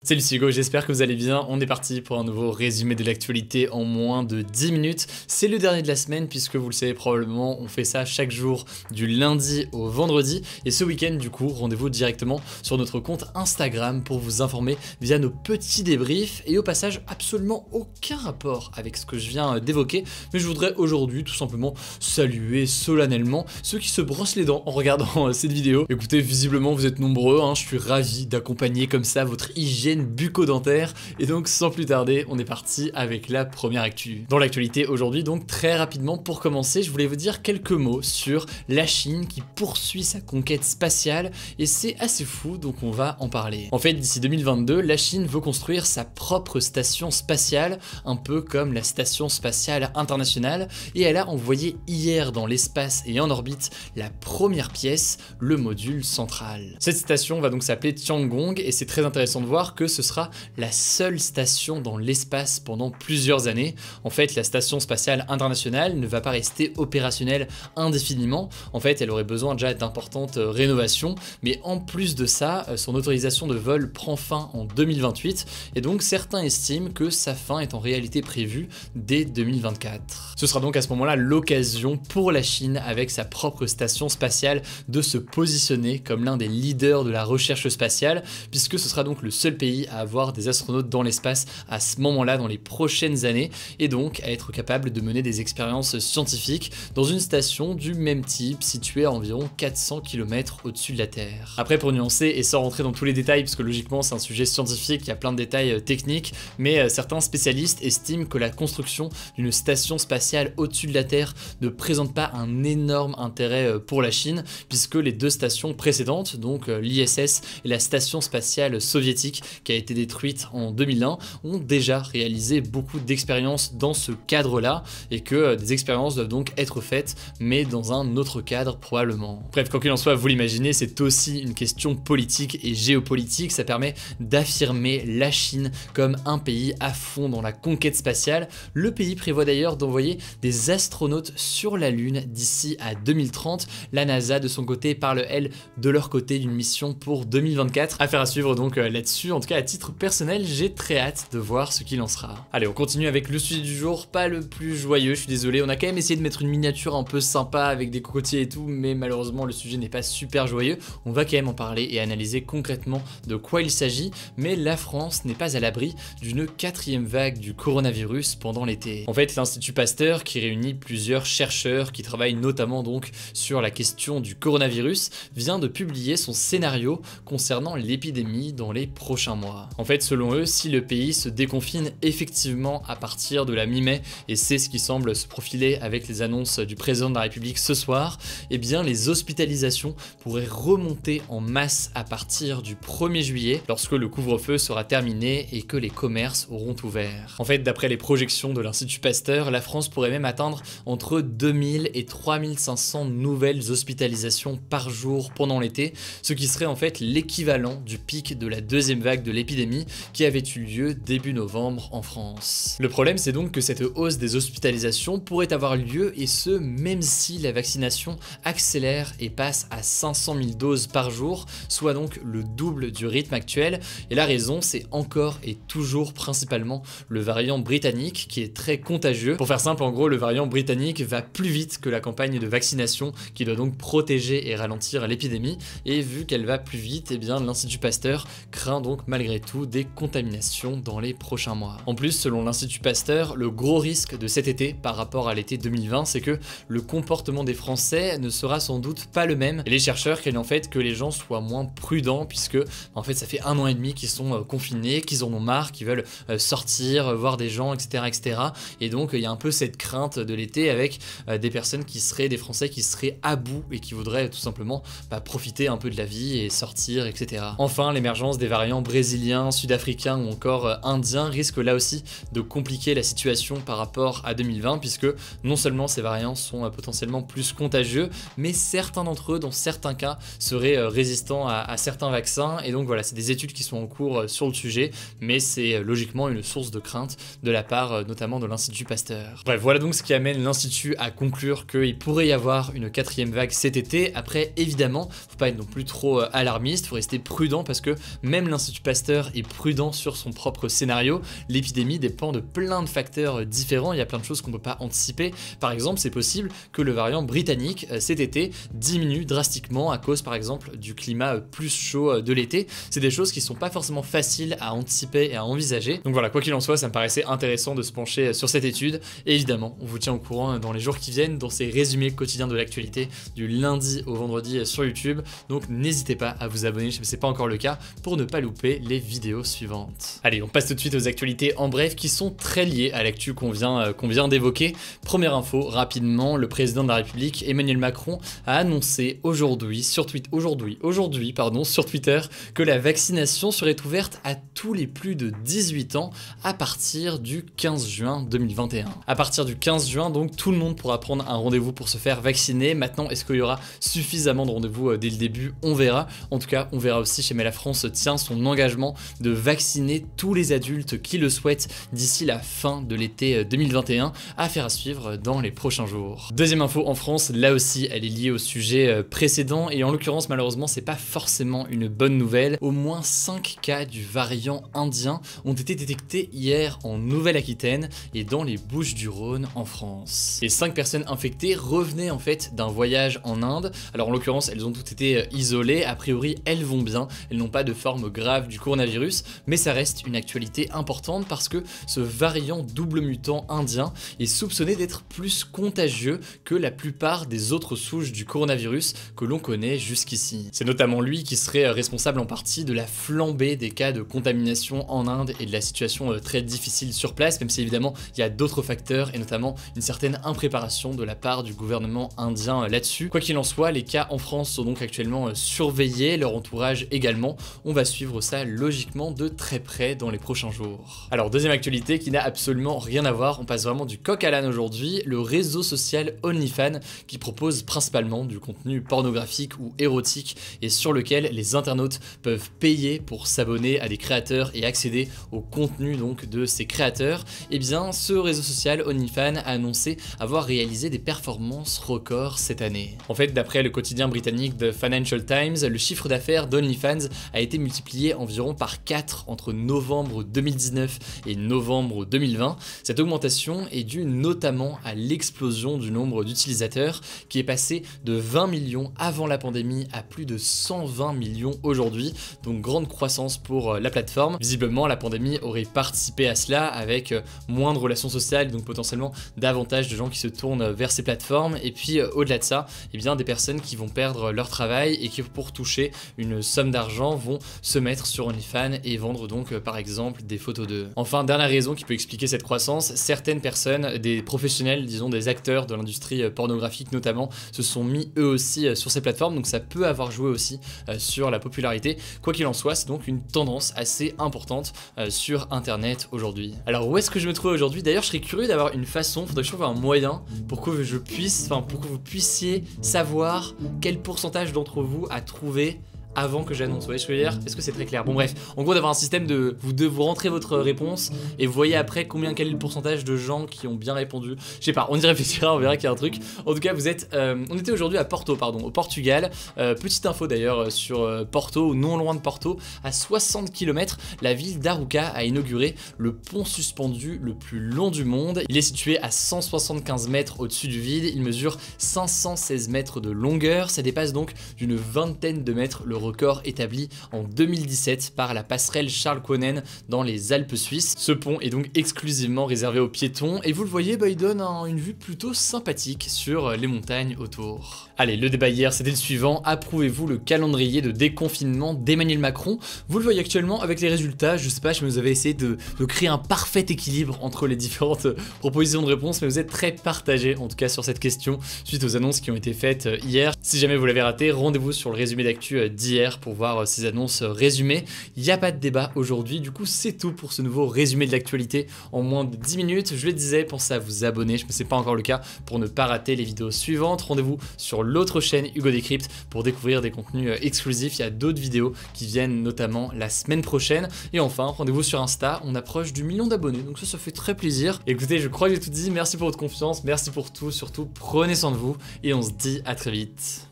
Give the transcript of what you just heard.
Salut, c'est Hugo, j'espère que vous allez bien. On est parti pour un nouveau résumé de l'actualité en moins de 10 minutes. C'est le dernier de la semaine puisque vous le savez probablement, on fait ça chaque jour du lundi au vendredi. Et ce week-end, du coup, rendez-vous directement sur notre compte Instagram pour vous informer via nos petits débriefs. Et au passage, absolument aucun rapport avec ce que je viens d'évoquer. Mais je voudrais aujourd'hui tout simplement saluer solennellement ceux qui se brossent les dents en regardant cette vidéo. Écoutez, visiblement vous êtes nombreux, hein, je suis ravi d'accompagner comme ça votre hygiène bucco-dentaire. Et donc sans plus tarder, on est parti avec la première actu. Dans l'actualité aujourd'hui, donc très rapidement pour commencer, je voulais vous dire quelques mots sur la Chine qui poursuit sa conquête spatiale et c'est assez fou, donc on va en parler. En fait, d'ici 2022, la Chine veut construire sa propre station spatiale, un peu comme la station spatiale internationale, et elle a envoyé hier dans l'espace et en orbite la première pièce, le module central. Cette station va donc s'appeler Tiangong et c'est très intéressant de voir que ce sera la seule station dans l'espace pendant plusieurs années. En fait, la station spatiale internationale ne va pas rester opérationnelle indéfiniment. En fait, elle aurait besoin déjà d'importantes rénovations, mais en plus de ça, son autorisation de vol prend fin en 2028 et donc certains estiment que sa fin est en réalité prévue dès 2024. Ce sera donc à ce moment-là l'occasion pour la Chine, avec sa propre station spatiale, de se positionner comme l'un des leaders de la recherche spatiale, puisque ce sera donc le seul pays à avoir des astronautes dans l'espace à ce moment-là dans les prochaines années, et donc à être capable de mener des expériences scientifiques dans une station du même type située à environ 400 km au-dessus de la Terre. Après, pour nuancer et sans rentrer dans tous les détails, parce que logiquement c'est un sujet scientifique, il y a plein de détails techniques, mais certains spécialistes estiment que la construction d'une station spatiale au-dessus de la Terre ne présente pas un énorme intérêt pour la Chine, puisque les deux stations précédentes, donc l'ISS et la station spatiale soviétique qui a été détruite en 2001, ont déjà réalisé beaucoup d'expériences dans ce cadre-là, et que des expériences doivent donc être faites, mais dans un autre cadre probablement. Bref, quoi qu'il en soit, vous l'imaginez, c'est aussi une question politique et géopolitique. Ça permet d'affirmer la Chine comme un pays à fond dans la conquête spatiale. Le pays prévoit d'ailleurs d'envoyer des astronautes sur la Lune d'ici à 2030. La NASA de son côté parle, elle, de leur côté d'une mission pour 2024. Affaire à suivre donc là-dessus. En tout cas, à titre personnel, j'ai très hâte de voir ce qu'il en sera. Allez, on continue avec le sujet du jour, pas le plus joyeux, je suis désolé. On a quand même essayé de mettre une miniature un peu sympa avec des cocotiers et tout, mais malheureusement le sujet n'est pas super joyeux. On va quand même en parler et analyser concrètement de quoi il s'agit, mais la France n'est pas à l'abri d'une quatrième vague du coronavirus pendant l'été. En fait, l'Institut Pasteur, qui réunit plusieurs chercheurs qui travaillent notamment donc sur la question du coronavirus, vient de publier son scénario concernant l'épidémie dans les prochains mois. En fait, selon eux, si le pays se déconfine effectivement à partir de la mi-mai, et c'est ce qui semble se profiler avec les annonces du président de la République ce soir, eh bien les hospitalisations pourraient remonter en masse à partir du 1er juillet, lorsque le couvre-feu sera terminé et que les commerces auront ouvert. En fait, d'après les projections de l'Institut Pasteur, la France pourrait même atteindre entre 2000 et 3500 nouvelles hospitalisations par jour pendant l'été, ce qui serait en fait l'équivalent du pic de la deuxième vague de l'épidémie qui avait eu lieu début novembre en France. Le problème, c'est donc que cette hausse des hospitalisations pourrait avoir lieu, et ce même si la vaccination accélère et passe à 500 000 doses par jour, soit donc le double du rythme actuel. Et la raison, c'est encore et toujours principalement le variant britannique qui est très contagieux. Pour faire simple, en gros, le variant britannique va plus vite que la campagne de vaccination qui doit donc protéger et ralentir l'épidémie, et vu qu'elle va plus vite, eh bien l'Institut Pasteur craint donc malgré tout des contaminations dans les prochains mois. En plus, selon l'Institut Pasteur, le gros risque de cet été par rapport à l'été 2020, c'est que le comportement des Français ne sera sans doute pas le même. Et les chercheurs craignent en fait que les gens soient moins prudents, puisque en fait ça fait 1 an et demi qu'ils sont confinés, qu'ils en ont marre, qu'ils veulent sortir, voir des gens, etc., etc. Et donc il y a un peu cette crainte de l'été avec des personnes qui seraient, des Français qui seraient à bout et qui voudraient tout simplement profiter un peu de la vie et sortir, etc. Enfin, l'émergence des variants brésiliens, sud-africains ou encore indiens risque là aussi de compliquer la situation par rapport à 2020, puisque non seulement ces variants sont potentiellement plus contagieux, mais certains d'entre eux, dans certains cas, seraient résistants à certains vaccins. Et donc voilà, c'est des études qui sont en cours sur le sujet, mais c'est logiquement une source de crainte de la part notamment de l'Institut Pasteur. Bref, voilà donc ce qui amène l'Institut à conclure qu'il pourrait y avoir une quatrième vague cet été. Après, évidemment, faut pas être non plus trop alarmiste, faut rester prudent, parce que même l'Institut Pasteur Pasteur est prudent sur son propre scénario. L'épidémie dépend de plein de facteurs différents, il y a plein de choses qu'on ne peut pas anticiper. Par exemple, c'est possible que le variant britannique cet été diminue drastiquement à cause par exemple du climat plus chaud de l'été. C'est des choses qui sont pas forcément faciles à anticiper et à envisager. Donc voilà, quoi qu'il en soit, ça me paraissait intéressant de se pencher sur cette étude. Et évidemment, on vous tient au courant dans les jours qui viennent dans ces résumés quotidiens de l'actualité du lundi au vendredi sur YouTube. Donc n'hésitez pas à vous abonner si ce n'est pas encore le cas pour ne pas louper les vidéos suivantes. Allez, on passe tout de suite aux actualités en bref qui sont très liées à l'actu qu'on vient d'évoquer. Première info, rapidement, le président de la République, Emmanuel Macron, a annoncé aujourd'hui sur Twitter que la vaccination serait ouverte à tous les plus de 18 ans à partir du 15 juin 2021. À partir du 15 juin, donc, tout le monde pourra prendre un rendez-vous pour se faire vacciner. Maintenant, est-ce qu'il y aura suffisamment de rendez-vous dès le début? On verra. En tout cas, on verra aussi chez la France tient son engagement de vacciner tous les adultes qui le souhaitent d'ici la fin de l'été 2021. Affaire à suivre dans les prochains jours. Deuxième info en France, là aussi, elle est liée au sujet précédent et en l'occurrence, malheureusement, c'est pas forcément une bonne nouvelle. Au moins 5 cas du variant indien ont été détectés hier en Nouvelle-Aquitaine et dans les Bouches-du-Rhône en France. Et 5 personnes infectées revenaient en fait d'un voyage en Inde. Alors en l'occurrence, elles ont toutes été isolées. A priori, elles vont bien. Elles n'ont pas de forme grave du coronavirus, mais ça reste une actualité importante parce que ce variant double mutant indien est soupçonné d'être plus contagieux que la plupart des autres souches du coronavirus que l'on connaît jusqu'ici. C'est notamment lui qui serait responsable en partie de la flambée des cas de contamination en Inde et de la situation très difficile sur place, même si évidemment il y a d'autres facteurs et notamment une certaine impréparation de la part du gouvernement indien là-dessus. Quoi qu'il en soit, les cas en France sont donc actuellement surveillés, leur entourage également. On va suivre ça logiquement de très près dans les prochains jours. Alors deuxième actualité qui n'a absolument rien à voir, on passe vraiment du coq à l'âne aujourd'hui, le réseau social OnlyFans qui propose principalement du contenu pornographique ou érotique et sur lequel les internautes peuvent payer pour s'abonner à des créateurs et accéder au contenu donc de ces créateurs. Et bien ce réseau social OnlyFans a annoncé avoir réalisé des performances records cette année. En fait, d'après le quotidien britannique The Financial Times, le chiffre d'affaires d'OnlyFans a été multiplié environ par 4 entre novembre 2019 et novembre 2020. Cette augmentation est due notamment à l'explosion du nombre d'utilisateurs qui est passé de 20 millions avant la pandémie à plus de 120 millions aujourd'hui, donc grande croissance pour la plateforme. Visiblement, la pandémie aurait participé à cela avec moins de relations sociales, donc potentiellement davantage de gens qui se tournent vers ces plateformes et puis au-delà de ça, eh bien, des personnes qui vont perdre leur travail et qui pour toucher une somme d'argent vont se mettre sur OnlyFans et vendre donc par exemple des photos d'eux. Enfin, dernière raison qui peut expliquer cette croissance, certaines personnes, des professionnels, disons des acteurs de l'industrie pornographique notamment, se sont mis eux aussi sur ces plateformes, donc ça peut avoir joué aussi sur la popularité. Quoi qu'il en soit, c'est donc une tendance assez importante sur internet aujourd'hui. Alors où est-ce que je me trouve aujourd'hui? D'ailleurs, je serais curieux d'avoir une façon, faudrait que je trouve un moyen pour que pour que vous puissiez savoir quel pourcentage d'entre vous a trouvé avant que j'annonce. Vous voyez ce que je veux dire? Est-ce que c'est très clair? Bon bref, en gros d'avoir un système de vous rentrer votre réponse et vous voyez après quel est le pourcentage de gens qui ont bien répondu. Je sais pas, on y réfléchira, on verra qu'il y a un truc. En tout cas, vous êtes, on était aujourd'hui à Porto, pardon, au Portugal. Petite info d'ailleurs sur Porto, non loin de Porto, à 60 km, la ville d'Arouca a inauguré le pont suspendu le plus long du monde. Il est situé à 175 mètres au-dessus du vide, il mesure 516 mètres de longueur, ça dépasse donc d'une vingtaine de mètres le record établi en 2017 par la passerelle Charles Koenen dans les Alpes suisses. Ce pont est donc exclusivement réservé aux piétons et vous le voyez, il donne une vue plutôt sympathique sur les montagnes autour. Allez, le débat hier c'était le suivant, approuvez-vous le calendrier de déconfinement d'Emmanuel Macron? Vous le voyez actuellement avec les résultats, je sais pas si vous avez essayé de créer un parfait équilibre entre les différentes propositions de réponse, mais vous êtes très partagés en tout cas sur cette question suite aux annonces qui ont été faites hier. Si jamais vous l'avez raté, rendez-vous sur le résumé d'actu d'hier pour voir ces annonces résumées. Il n'y a pas de débat aujourd'hui, du coup c'est tout pour ce nouveau résumé de l'actualité en moins de 10 minutes. Je le disais, pensez à vous abonner, ce n'est pas encore le cas, pour ne pas rater les vidéos suivantes. Rendez-vous sur l'autre chaîne Hugo Décrypte pour découvrir des contenus exclusifs. Il y a d'autres vidéos qui viennent notamment la semaine prochaine. Et enfin, rendez-vous sur Insta, on approche du 1 million d'abonnés, donc ça fait très plaisir. Écoutez, je crois que j'ai tout dit, merci pour votre confiance, merci pour tout, surtout prenez soin de vous et on se dit à très vite.